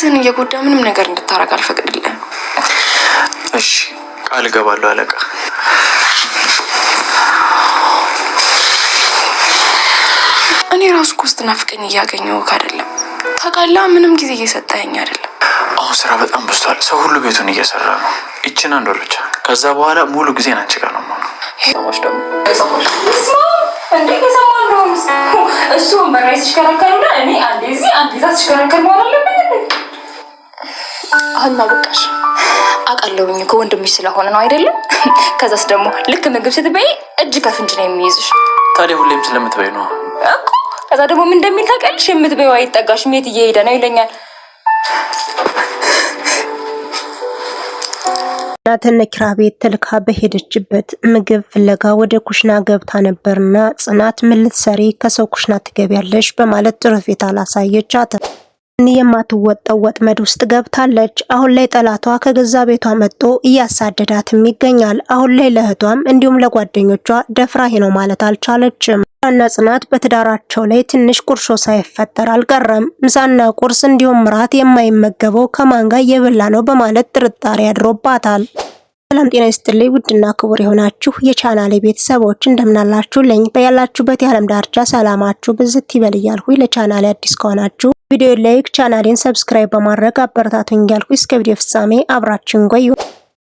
ስን እየጎዳ ምንም ነገር እንድታረግ አልፈቅድልህም። እሺ ቃል እገባለሁ አለቃ። እኔ ራሱ እኮ ስትናፍቀኝ እያገኘሁህ አይደለም። ታውቃለህ፣ ምንም ጊዜ እየሰጠኸኝ አይደለም። አሁን ስራ በጣም በዝቷል። ሰው ሁሉ ቤቱን እየሰራ ነው። ይችን አንድ ወር ብቻ፣ ከዛ በኋላ ሙሉ ጊዜ አንቺ ጋር ነው የምሆነው። ሄሞሽ ደግሞ እንዴ ከሰማን ነው እሱ በራይ ሲሽከረከሩና እኔ አንዴዚ አንዴዛ ሲሽከረከር ማለት አለብኝ። አሁን በቃሽ። አውቃለሁኝ እኮ ወንድምሽ ስለሆነ ነው አይደለም? ከዛስ ደግሞ ልክ ምግብ ስትበይ እጅ ከፍንጅ ነው የሚይዝሽ። ታዲያ ሁሌም ስለምትበይ ነው እኮ። ከዛ ደግሞ ምን እንደሚል ታውቂያለሽ? የምትበይው አይጠጋሽም፣ የት እየሄደ ነው ይለኛል። ናተን ኪራ ቤት ተልካ በሄደችበት ምግብ ፍለጋ ወደ ኩሽና ገብታ ነበርና ጽናት ምን ልትሰሪ ከሰው ኩሽና ትገቢያለሽ በማለት ጥሩፊት አላሳየቻት። የማትወጣው ወጥመድ ውስጥ ገብታለች። አሁን ላይ ጠላቷ ከገዛ ቤቷ መጥቶ እያሳደዳትም ይገኛል። አሁን ላይ ለእህቷም እንዲሁም ለጓደኞቿ ደፍራ ነው ማለት አልቻለችም። እና ጽናት በትዳራቸው ላይ ትንሽ ቁርሾ ሳይፈጠር አልቀረም። ምሳና ቁርስ እንዲሁም ራት የማይመገበው ከማን ጋር የበላ ነው በማለት ጥርጣሬ ያድሮባታል። ሰላም ጤና ይስጥልኝ ውድና ክቡር የሆናችሁ የቻናሌ ቤተሰቦች እንደምናላችሁልኝ በያላችሁበት የዓለም ዳርቻ ሰላማችሁ ብዝት ይበል እያልኩኝ ለቻናሌ አዲስ ከሆናችሁ ቪዲዮ ላይክ ቻናሌን ሰብስክራይብ በማድረግ አበረታቱኝ እያልኩኝ እስከ ቪዲዮ ፍጻሜ አብራችሁን ቆዩ።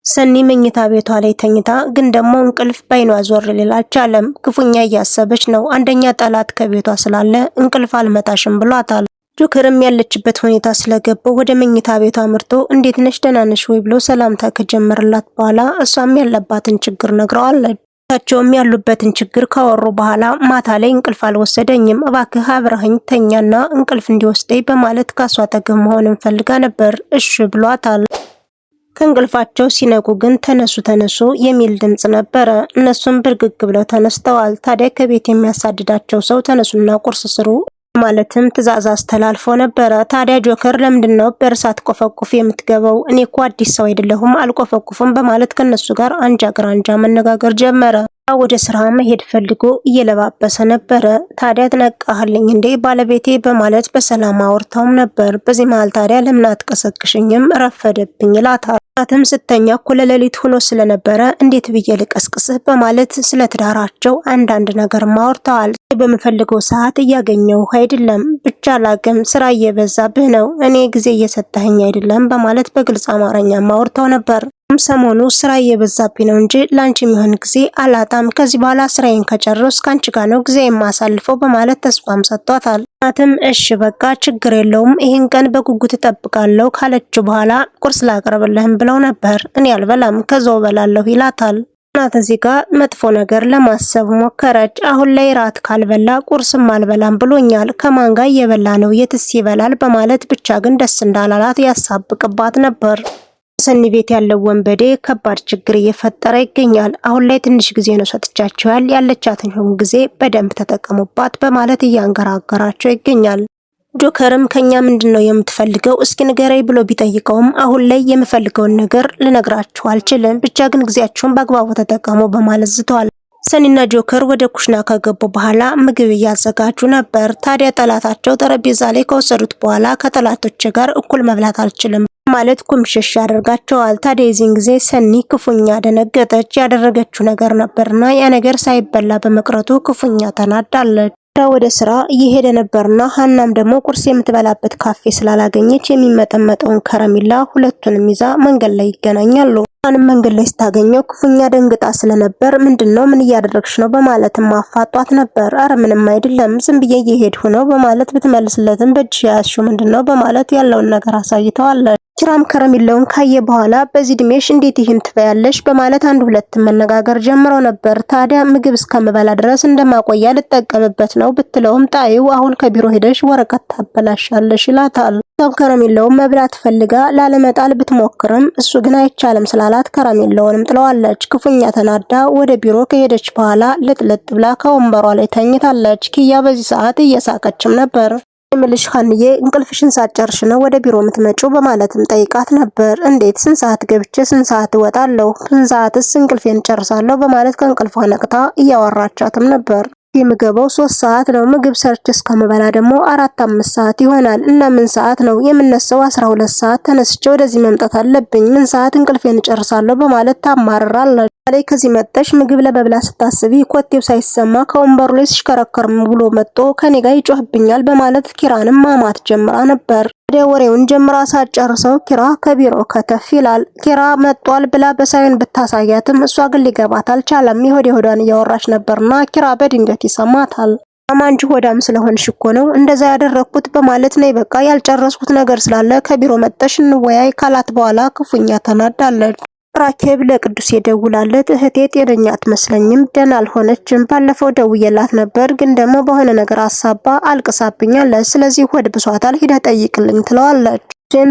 ሰኒ መኝታ ቤቷ ላይ ተኝታ ግን ደግሞ እንቅልፍ ባይኗ ዞር ሊል አልቻለም። ክፉኛ እያሰበች ነው። አንደኛ ጠላት ከቤቷ ስላለ እንቅልፍ አልመታሽም ብሏታል። ጆከርም ያለችበት ሁኔታ ስለገባው ወደ መኝታ ቤቷ አምርቶ እንዴት ነሽ ደህና ነሽ ወይ ብሎ ሰላምታ ከጀመረላት በኋላ እሷም ያለባትን ችግር ነግረዋለች። ታቸውም ያሉበትን ችግር ካወሩ በኋላ ማታ ላይ እንቅልፍ አልወሰደኝም፣ እባክህ አብረኸኝ ተኛና እንቅልፍ እንዲወስደኝ በማለት ካሷ አጠገብ መሆንን ፈልጋ ነበር። እሺ ብሏታል። ከእንቅልፋቸው ሲነቁ ግን ተነሱ የሚል ድምጽ ነበረ። እነሱም ብርግግ ብለው ተነስተዋል። ታዲያ ከቤት የሚያሳድዳቸው ሰው ተነሱና ቁርስ ስሩ ማለትም ትዕዛዝ አስተላልፎ ነበረ። ታዲያ ጆከር ለምንድነው በእርሳት ቆፈቁፍ የምትገባው? እኔ እኮ አዲስ ሰው አይደለሁም አልቆፈቁፍም በማለት ከነሱ ጋር አንጃ ግራንጃ መነጋገር ጀመረ። ወደ ስራ መሄድ ፈልጎ እየለባበሰ ነበረ። ታዲያ ትነቃህልኝ እንዴ ባለቤቴ በማለት በሰላም አውርታውም ነበር። በዚህ መሃል ታዲያ ለምን አትቀሰቅሽኝም ረፈደብኝ ይላታል። እናትም ስተኛ እኩለ ሌሊት ሆኖ ስለነበረ እንዴት ብዬ ልቀስቅስህ በማለት ስለ ትዳራቸው አንዳንድ ነገር ማውርተዋል። በምፈልገው ሰዓት እያገኘው አይደለም፣ ብቻ ላቅም ስራ እየበዛብህ ነው፣ እኔ ጊዜ እየሰጠኸኝ አይደለም በማለት በግልጽ አማርኛ ማውርተው ነበር። ሰሞኑ ስራ እየበዛብኝ ነው እንጂ ላንቺ የሚሆን ጊዜ አላጣም፣ ከዚህ በኋላ ስራዬን ከጨረስኩ ካንቺ ጋር ነው ጊዜ የማሳልፈው በማለት ተስፋም ሰጥቷታል። እናትም እሺ በቃ ችግር የለውም ይህን ቀን በጉጉት እጠብቃለሁ ካለችው በኋላ ቁርስ ላቀርብልህም ብለው ነበር። እኔ አልበላም ከዛው በላለሁ ይላታል። እናት እዚህ ጋር መጥፎ ነገር ለማሰብ ሞከረች። አሁን ላይ ራት ካልበላ ቁርስም አልበላም ብሎኛል፣ ከማን ጋር እየበላ ነው የትስ ይበላል በማለት ብቻ ግን ደስ እንዳላላት ያሳብቅባት ነበር። ሰኒ ቤት ያለው ወንበዴ ከባድ ችግር እየፈጠረ ይገኛል። አሁን ላይ ትንሽ ጊዜ ነው ሰጥቻቸዋል፣ ያለቻትን ጊዜ በደንብ ተጠቀሙባት በማለት እያንገራገራቸው ይገኛል። ጆከርም ከኛ ምንድነው የምትፈልገው እስኪ ንገረኝ ብሎ ቢጠይቀውም አሁን ላይ የምፈልገውን ነገር ልነግራችሁ አልችልም፣ ብቻ ግን ጊዜያችሁን በአግባቡ ተጠቀሙ በማለት ዝተዋል። ሰኒና ጆከር ወደ ኩሽና ከገቡ በኋላ ምግብ እያዘጋጁ ነበር። ታዲያ ጠላታቸው ጠረጴዛ ላይ ከወሰዱት በኋላ ከጠላቶች ጋር እኩል መብላት አልችልም ማለት ኩምሽሽ ያደርጋቸዋል። ታዲያ የዚህን ጊዜ ሰኒ ክፉኛ ደነገጠች። ያደረገችው ነገር ነበርና ያ ነገር ሳይበላ በመቅረቱ ክፉኛ ተናዳለች። ወደ ስራ እየሄደ ነበርና ሀናም ደግሞ ቁርስ የምትበላበት ካፌ ስላላገኘች የሚመጠመጠውን ከረሜላ ሁለቱንም ይዛ መንገድ ላይ ይገናኛሉ። አንም መንገድ ላይ ስታገኘው ክፉኛ ደንግጣ ስለነበር ምንድነው ምን እያደረግሽ ነው በማለትም ማፋጧት ነበር። አረ ምንም አይደለም ዝም ብዬ እየሄድኩ ነው በማለት ብትመልስለትም በእጅ ያዝሽው ምንድነው በማለት ያለውን ነገር አሳይተዋለች። ኪራም ከረሜላውን ካየ በኋላ በዚህ እድሜሽ እንዴት ይህን ትበያለሽ በማለት አንድ ሁለት መነጋገር ጀምረው ነበር። ታዲያ ምግብ እስከምበላ ድረስ እንደማቆያ ልጠቀምበት ነው ብትለውም ጣይው አሁን ከቢሮ ሄደሽ ወረቀት ታበላሻለሽ ይላታል። ከረሜላውን መብላት ፈልጋ ላለመጣል ብትሞክርም እሱ ግን አይቻልም ስላላት ከረሜላውንም ጥለዋለች። ክፉኛ ተናዳ ወደ ቢሮ ከሄደች በኋላ ልጥልጥ ብላ ከወንበሯ ላይ ተኝታለች። ኪያ በዚህ ሰዓት እየሳቀችም ነበር። ምልሽ ሀንዬ እንቅልፍሽን ሳትጨርሽ ነው ወደ ቢሮ የምትመጪው በማለትም ጠይቃት ነበር። እንዴት ስንት ሰዓት ገብቼ ስንት ሰዓት እወጣለሁ ስንት ሰዓትስ እንቅልፌን ጨርሳለሁ በማለት ከእንቅልፏ ነቅታ እያወራቻትም ነበር። የምገባው 3 ሰዓት ነው። ምግብ ሰርቼ እስከምበላ ደግሞ 4-5 ሰዓት ይሆናል እና ምን ሰዓት ነው የምነሳው? 12 ሰዓት ተነስቼ ወደዚህ መምጣት አለብኝ። ምን ሰዓት እንቅልፌን እጨርሳለሁ በማለት ታማርራለች። ላይ ከዚህ መጥተሽ ምግብ ለመብላት ስታስቢ ኮቴው ሳይሰማ ከወንበሩ ላይ ሲሽከረከር ብሎ መጥቶ ከኔ ጋር ይጮህብኛል በማለት ኪራንም ማማት ጀምራ ነበር። ወዲያ ወሬውን ጀምራ ሳትጨርሰው ኪራ ከቢሮ ከተፍ ይላል። ኪራ መጥቷል ብላ በሳይን ብታሳያትም እሷ ግን ሊገባት አልቻለም። የሆድ የሆዷን እያወራች ነበርና ኪራ በድንገት ይሰማታል። አማንጂ ሆዳም ስለሆንሽ እኮ ነው እንደዛ ያደረኩት በማለት ነይ በቃ ያልጨረስኩት ነገር ስላለ ከቢሮ መጥተሽ እንወያይ ካላት በኋላ ክፉኛ ተናዳለች። ራኬብ ለቅዱስ የደውላለት እህቴ ጤነኛ አትመስለኝም፣ ደህና አልሆነችም። ባለፈው ደውዬላት ነበር ግን ደግሞ በሆነ ነገር አሳባ አልቅሳብኛለች። ስለዚህ ሆድ ብሷታል፣ ሂደህ ጠይቅልኝ ትለዋለች።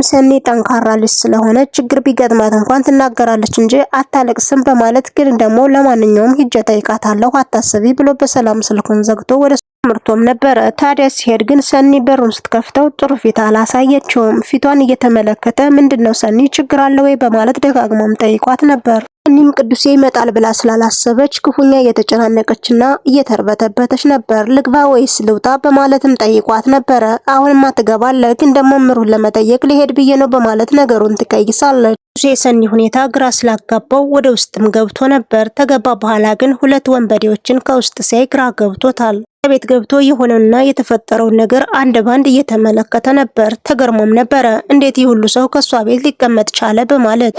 ሰኒ ጠንካራ ልጅ ስለሆነች ችግር ቢገጥማት እንኳን ትናገራለች እንጂ አታለቅስም በማለት ግን ደግሞ ለማንኛውም ሂጄ ጠይቃታለሁ አታስቢ ብሎ በሰላም ስልኩን ዘግቶ ወደ ምርቶም ነበረ። ታዲያ ሲሄድ ግን ሰኒ በሩን ስትከፍተው ጥሩ ፊት አላሳየችውም። ፊቷን እየተመለከተ ምንድነው ሰኒ ችግር አለ ወይ በማለት ደጋግሞም ጠይቋት ነበር። ሰኒም ቅዱሴ ይመጣል ብላ ስላላሰበች ክፉኛ እየተጨናነቀችና እየተርበተበተች ነበር። ልግባ ወይስ ልውጣ በማለትም ጠይቋት ነበረ። አሁንማ ትገባለህ ግን ደግሞ ምሩን ለመጠየቅ ሊሄድ ብዬ ነው በማለት ነገሩን ትቀይሳለች። የሰኒ ሁኔታ ግራ ስላጋባው ወደ ውስጥም ገብቶ ነበር። ተገባ በኋላ ግን 2 ወንበዴዎችን ከውስጥ ሲያይ ግራ ገብቶታል። ቤት ገብቶ የሆነውና የተፈጠረውን ነገር አንድ ባንድ እየተመለከተ ነበር። ተገርሞም ነበረ እንዴት ይሁሉ ሰው ከሷ ቤት ሊቀመጥ ቻለ በማለት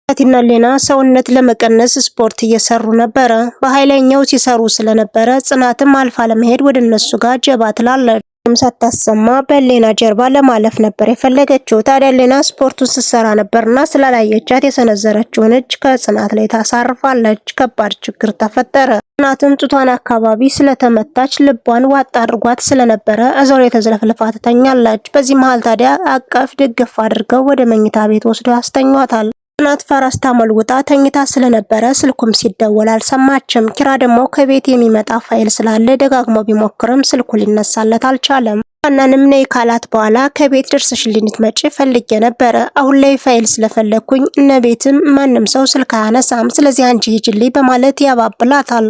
ቲና ሌና ሰውነት ለመቀነስ ስፖርት እየሰሩ ነበረ። በኃይለኛው ሲሰሩ ስለነበረ ጽናትም አልፋ ለመሄድ ወደ እነሱ ጋር ጀባ ትላለች። ሳታሰማ በሌና ጀርባ ለማለፍ ነበር የፈለገችው። ታዲያ ሌና ስፖርቱን ስትሰራ ነበርና ስላላየቻት የሰነዘረችውን እጅ ከጽናት ላይ ታሳርፋለች። ከባድ ችግር ተፈጠረ። ጽናትም ጡቷን አካባቢ ስለተመታች ልቧን ዋጥ አድርጓት ስለነበረ እዛው ላይ ተዝለፍልፋ ትተኛለች። በዚህ መሃል ታዲያ አቀፍ ድግፍ አድርገው ወደ መኝታ ቤት ወስደው ያስተኟታል። ጽናት ፓራስታሞል ውጣ ተኝታ ስለነበረ ስልኩም ሲደወል አልሰማችም። ኪራ ደግሞ ከቤት የሚመጣ ፋይል ስላለ ደጋግሞ ቢሞክርም ስልኩ ሊነሳለት አልቻለም። ሀናንም ነይ ካላት በኋላ ከቤት ደርሰሽልኝ ልትመጪ ፈልጌ ነበረ። አሁን ላይ ፋይል ስለፈለኩኝ እነ ቤትም ማንም ሰው ስልክ አያነሳም፣ ስለዚህ አንቺ ሂጂልኝ በማለት ያባብላታል።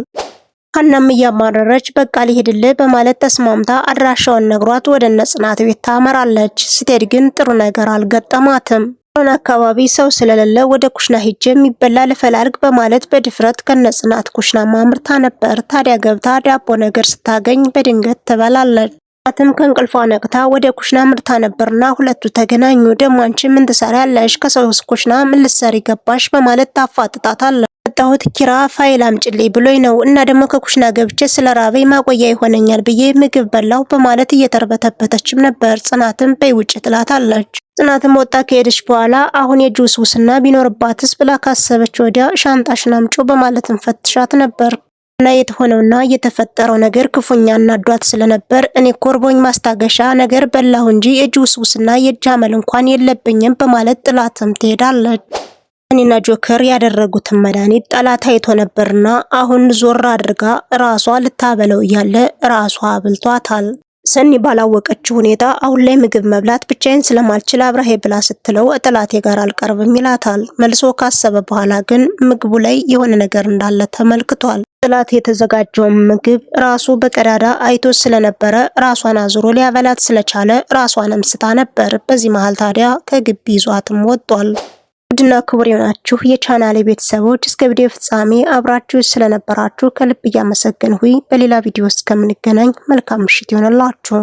ሀናም እያማረረች በቃ ሊሄድልህ በማለት ተስማምታ አድራሻውን ነግሯት ወደ እነ ጽናት ቤት ታመራለች። ስትሄድ ግን ጥሩ ነገር አልገጠማትም። አካባቢ ሰው ስለሌለ ወደ ኩሽና ሄጄ የሚበላ ልፈላልግ በማለት በድፍረት ከነጽናት ኩሽና ማምርታ ነበር። ታዲያ ገብታ ዳቦ ነገር ስታገኝ በድንገት ትበላለች። ጽናትም ከእንቅልፏ ነቅታ ወደ ኩሽና ምርታ ነበርና ሁለቱ ተገናኙ። ደግሞ አንቺ ምን ትሰሪያለሽ? ከሰው ኩሽና ምን ልትሰሪ ገባሽ? በማለት ታፋጥጣታለች። መጣሁት ኪራ ፋይል አምጪልኝ ብሎኝ ነው እና ደግሞ ከኩሽና ገብቼ ስለራበኝ ማቆያ ይሆነኛል ብዬ ምግብ በላው በማለት እየተርበተበተችም ነበር። ጽናትም በይ ውጭ ትላታለች። ጽናትም ወጣ ከሄደች በኋላ አሁን የጁስ ውስና ቢኖርባትስ ብላ ካሰበች ወዲያ ሻንጣሽን አምጪው በማለትም ፈትሻት ነበር። እና የተሆነውና የተፈጠረው ነገር ክፉኛ እናዷት ስለነበር እኔ ኮርቦኝ ማስታገሻ ነገር በላሁ እንጂ የጁስ ውስና የጃመል እንኳን የለብኝም በማለት ጥላትም ትሄዳለች። እኔና ጆከር ያደረጉትን መድኃኒት ጠላት አይቶ ነበርና አሁን ዞር አድርጋ ራሷ ልታበለው እያለ ራሷ አብልቷታል። ሰኒ ባላወቀችው ሁኔታ አሁን ላይ ምግብ መብላት ብቻዬን ስለማልችል አብረሄ ብላ ስትለው ጠላቴ ጋር አልቀርብም ይላታል። መልሶ ካሰበ በኋላ ግን ምግቡ ላይ የሆነ ነገር እንዳለ ተመልክቷል። ጠላት የተዘጋጀውን ምግብ ራሱ በቀዳዳ አይቶ ስለነበረ ራሷን አዙሮ ሊያበላት ስለቻለ ራሷንም ስታ ነበር። በዚህ መሃል ታዲያ ከግቢ ይዟትም ወጥቷል። ውድና ክቡር የሆናችሁ የቻናሌ ቤተሰቦች እስከ ቪዲዮ ፍጻሜ አብራችሁ ስለነበራችሁ ከልብ እያመሰገንሁኝ በሌላ ቪዲዮ እስከምንገናኝ መልካም ምሽት ይሆንላችሁ።